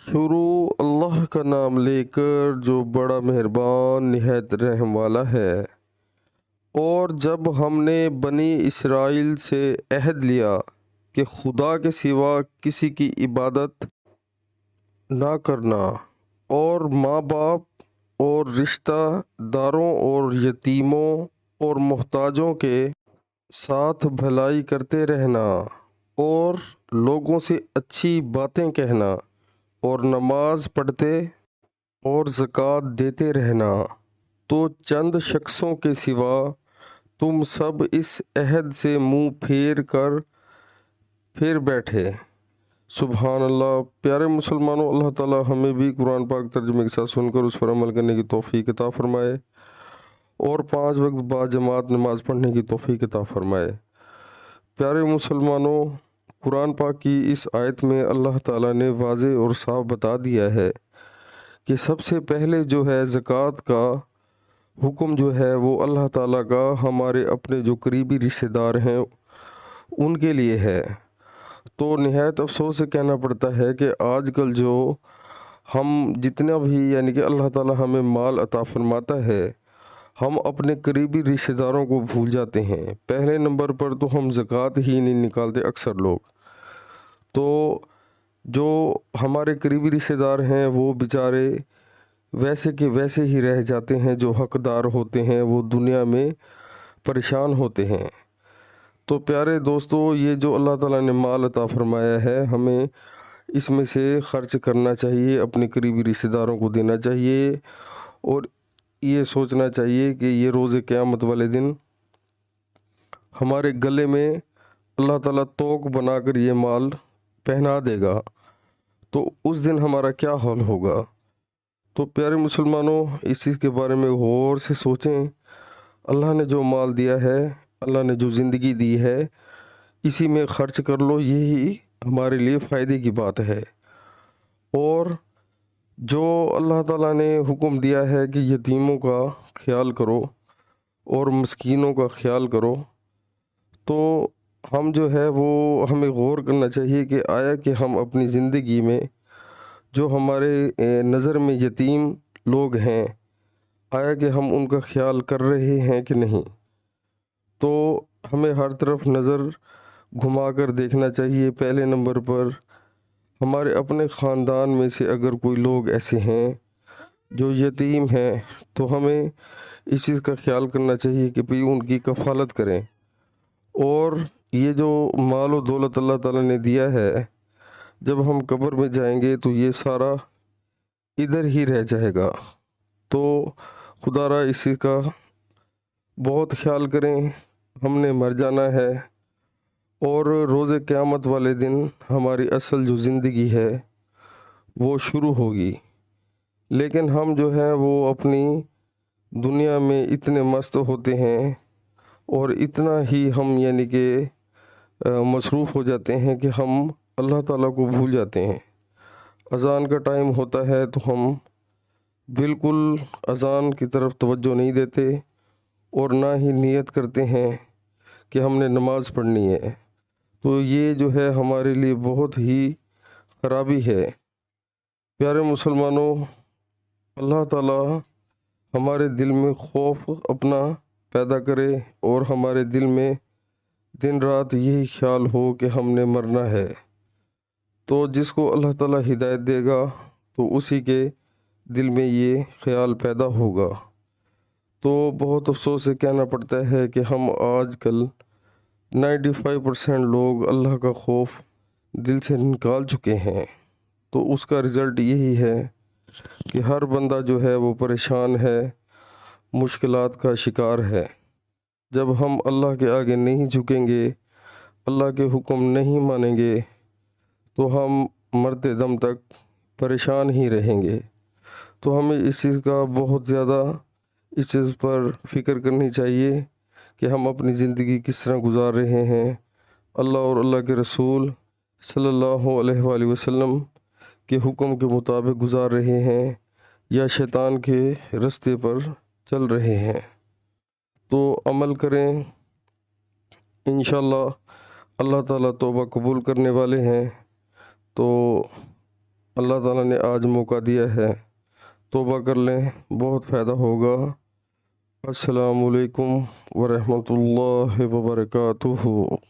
शुरू अल्लाह का नाम लेकर जो बड़ा मेहरबान निहायत रहम वाला है। और जब हमने बनी इसराइल से अहद लिया कि खुदा के सिवा किसी की इबादत ना करना, और माँ बाप और रिश्तेदारों और यतीमों और मोहताजों के साथ भलाई करते रहना, और लोगों से अच्छी बातें कहना, और नमाज पढ़ते और ज़कात देते रहना, तो चंद शख्सों के सिवा तुम सब इस अहद से मुंह फेर कर फिर बैठे। सुबहान अल्लाह। प्यारे मुसलमानों, अल्लाह ताला हमें भी कुरान पाक तर्जुमे के साथ सुनकर उस पर अमल करने की तौफीक अता फ़रमाए और 5 वक्त बाद जमात नमाज़ पढ़ने की तौफीक अता फ़रमाए। प्यारे मुसलमानों, कुरान पाक की इस आयत में अल्लाह ताला ने वाज़े और साफ बता दिया है कि सबसे पहले जो है ज़कात का हुक्म जो है वो अल्लाह ताला का हमारे अपने जो करीबी रिश्तेदार हैं उनके लिए है। तो निहायत अफसोस से कहना पड़ता है कि आजकल जो हम जितना भी यानी कि अल्लाह ताला हमें माल अता फरमाता है, हम अपने करीबी रिश्तेदारों को भूल जाते हैं। पहले नंबर पर तो हम ज़कात ही नहीं निकालते अक्सर लोग। तो जो हमारे करीबी रिश्तेदार हैं वो बेचारे वैसे के वैसे ही रह जाते हैं, जो हकदार होते हैं वो दुनिया में परेशान होते हैं। तो प्यारे दोस्तों, ये जो अल्लाह ताला ने माल अता फरमाया है, हमें इसमें से ख़र्च करना चाहिए, अपने करीबी रिश्तेदारों को देना चाहिए, और ये सोचना चाहिए कि ये रोज़े क़यामत वाले दिन हमारे गले में अल्लाह ताला तोक बनाकर ये माल पहना देगा, तो उस दिन हमारा क्या हाल होगा। तो प्यारे मुसलमानों, इस चीज़ के बारे में गौर से सोचें। अल्लाह ने जो माल दिया है, अल्लाह ने जो ज़िंदगी दी है, इसी में ख़र्च कर लो, यही हमारे लिए फ़ायदे की बात है। और जो अल्लाह ताला ने हुक्म दिया है कि यतीमों का ख्याल करो और मस्कीनों का ख्याल करो, तो हम जो है वो हमें गौर करना चाहिए कि आया कि हम अपनी ज़िंदगी में जो हमारे नज़र में यतीम लोग हैं, आया कि हम उनका ख्याल कर रहे हैं कि नहीं। तो हमें हर तरफ नज़र घुमाकर देखना चाहिए। पहले नंबर पर हमारे अपने ख़ानदान में से अगर कोई लोग ऐसे हैं जो यतीम हैं, तो हमें इस चीज़ का ख्याल करना चाहिए कि भाई उनकी कफ़ालत करें। और ये जो माल और दौलत अल्लाह ताला ने दिया है, जब हम कब्र में जाएंगे तो ये सारा इधर ही रह जाएगा। तो खुदारा इसी का बहुत ख्याल करें, हमने मर जाना है और रोज़े क़यामत वाले दिन हमारी असल जो ज़िंदगी है वो शुरू होगी। लेकिन हम जो है वो अपनी दुनिया में इतने मस्त होते हैं और इतना ही हम यानी कि मसरूफ़ हो जाते हैं कि हम अल्लाह ताला को भूल जाते हैं। अज़ान का टाइम होता है तो हम बिल्कुल अज़ान की तरफ तवज्जो नहीं देते और ना ही नियत करते हैं कि हमने नमाज़ पढ़नी है। तो ये जो है हमारे लिए बहुत ही ख़राबी है। प्यारे मुसलमानों, अल्लाह ताला हमारे दिल में खौफ अपना पैदा करे और हमारे दिल में दिन रात यही ख्याल हो कि हमने मरना है। तो जिसको अल्लाह ताला हिदायत देगा तो उसी के दिल में ये ख्याल पैदा होगा। तो बहुत अफसोस से कहना पड़ता है कि हम आजकल 95% लोग अल्लाह का खौफ दिल से निकाल चुके हैं। तो उसका रिज़ल्ट यही है कि हर बंदा जो है वो परेशान है, मुश्किलात का शिकार है। जब हम अल्लाह के आगे नहीं झुकेंगे, अल्लाह के हुक्म नहीं मानेंगे, तो हम मरते दम तक परेशान ही रहेंगे। तो हमें इस चीज़ का बहुत ज़्यादा इस चीज़ पर फ़िक्र करनी चाहिए कि हम अपनी ज़िंदगी किस तरह गुजार रहे हैं, अल्लाह और अल्लाह के रसूल सल्लल्लाहु अलैहि वसल्लम के हुक्म के मुताबिक गुजार रहे हैं या शैतान के रास्ते पर चल रहे हैं। तो अमल करें, इंशाअल्लाह अल्लाह ताला तौबा कबूल करने वाले हैं। तो اللہ تعالیٰ نے آج موقع دیا ہے، توبہ کر لیں، بہت فائدہ ہوگا۔ السلام علیکم ورحمۃ اللہ وبرکاتہ۔